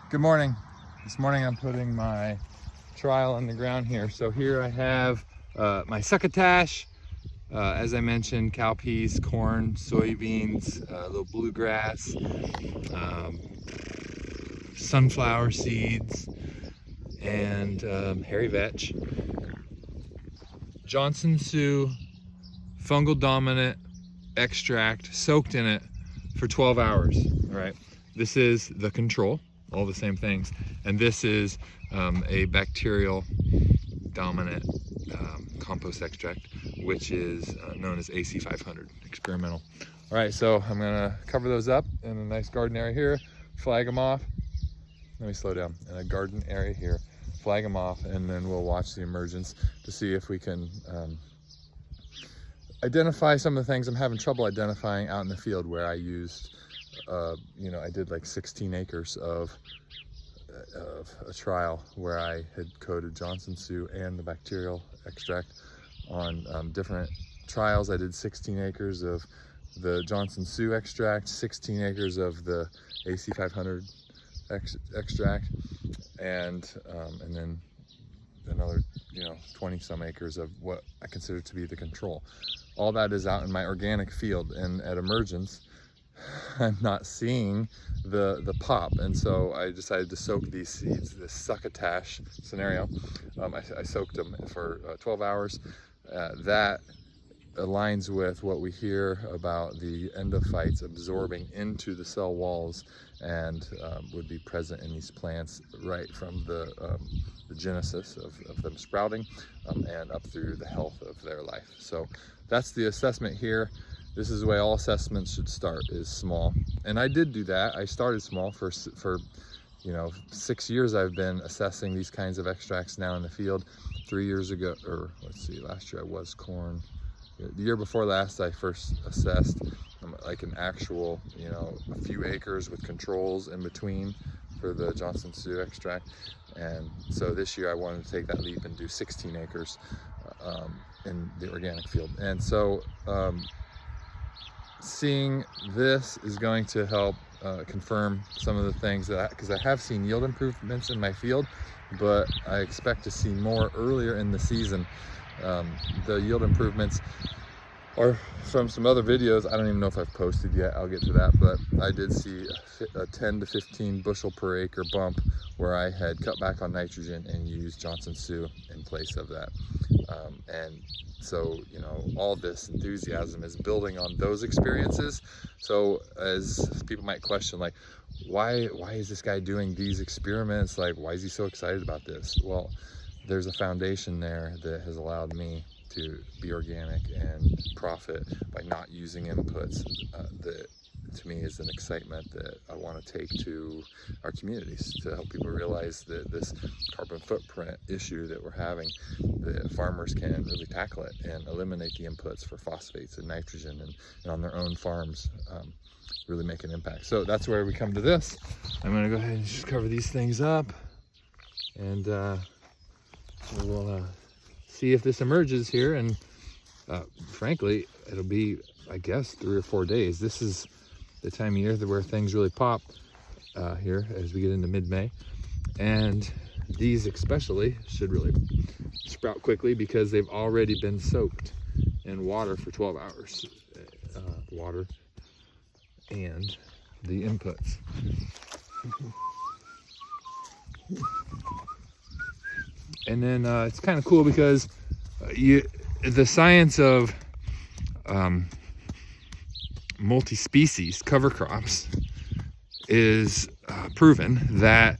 Good morning. This morning I'm putting my trial on the ground here. So here I have my succotash, as I mentioned, cowpeas, corn, soybeans, a little bluegrass, sunflower seeds, and hairy vetch. Johnson Sioux fungal dominant extract soaked in it for 12 hours. All right, this is the control, all the same things, and this is a bacterial dominant compost extract, which is known as AC 500 experimental. All right, so I'm gonna cover those up in a nice garden area here, flag them off. Let me slow down. In a garden area here, flag them off, and then we'll watch the emergence to see if we can identify some of the things I'm having trouble identifying out in the field where I used, I did like 16 acres of a trial where I had coated Johnson Sioux and the bacterial extract on different trials. I did 16 acres of the Johnson Sioux extract, 16 acres of the AC 500 extract, and then another 20 some acres of what I consider to be the control. All that is out in my organic field, and at emergence I'm not seeing the pop, and so I decided to soak these seeds, this succotash scenario. I soaked them for 12 hours. That aligns with what we hear about the endophytes absorbing into the cell walls and would be present in these plants right from the genesis of them sprouting and up through the health of their life. So that's the assessment here. This is the way all assessments should start, is small. And I did do that. I started small for 6 years. I've been assessing these kinds of extracts now in the field. 3 years ago, or let's see, last year I was corn. The year before last, I first assessed like an actual, a few acres with controls in between for the Johnson Sioux extract. And so this year I wanted to take that leap and do 16 acres in the organic field. And so seeing this is going to help confirm some of the things because I have seen yield improvements in my field, but I expect to see more earlier in the season. The yield improvements are from some other videos. I don't even know if I've posted yet. I'll get to that, but I did see a 10 to 15 bushel per acre bump where I had cut back on nitrogen and used Johnson Sioux in place of that. And so, all this enthusiasm is building on those experiences. So as people might question, like, why is this guy doing these experiments? Like, why is he so excited about this? Well, there's a foundation there that has allowed me to be organic and profit by not using inputs that to me is an excitement that I want to take to our communities to help people realize that this carbon footprint issue that we're having, that farmers can really tackle it and eliminate the inputs for phosphates and nitrogen and on their own farms really make an impact. So that's where we come to this. I'm going to go ahead and just cover these things up, and we'll see if this emerges here. And frankly, it'll be, I guess, 3 or 4 days. This is the time of year where things really pop here as we get into mid-May, and these especially should really sprout quickly because they've already been soaked in water for 12 hours. Water and the inputs. And then it's kind of cool because the science of multi-species cover crops is proven that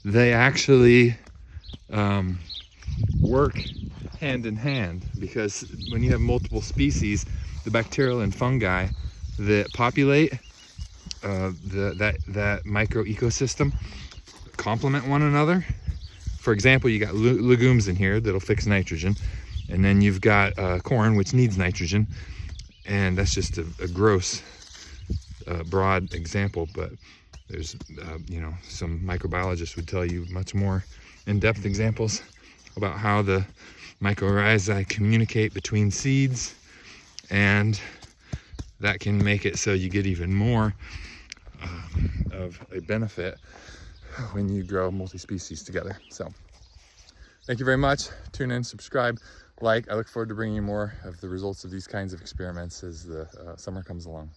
they actually work hand in hand, because when you have multiple species, the bacterial and fungi that populate that micro ecosystem complement one another. For example, you got legumes in here that'll fix nitrogen, and then you've got corn, which needs nitrogen, and that's just a gross broad example, but there's some microbiologists would tell you much more in-depth examples about how the mycorrhizae communicate between seeds, and that can make it so you get even more of a benefit when you grow multi-species together. So thank you very much. Tune in, subscribe, like. I look forward to bringing you more of the results of these kinds of experiments as the summer comes along.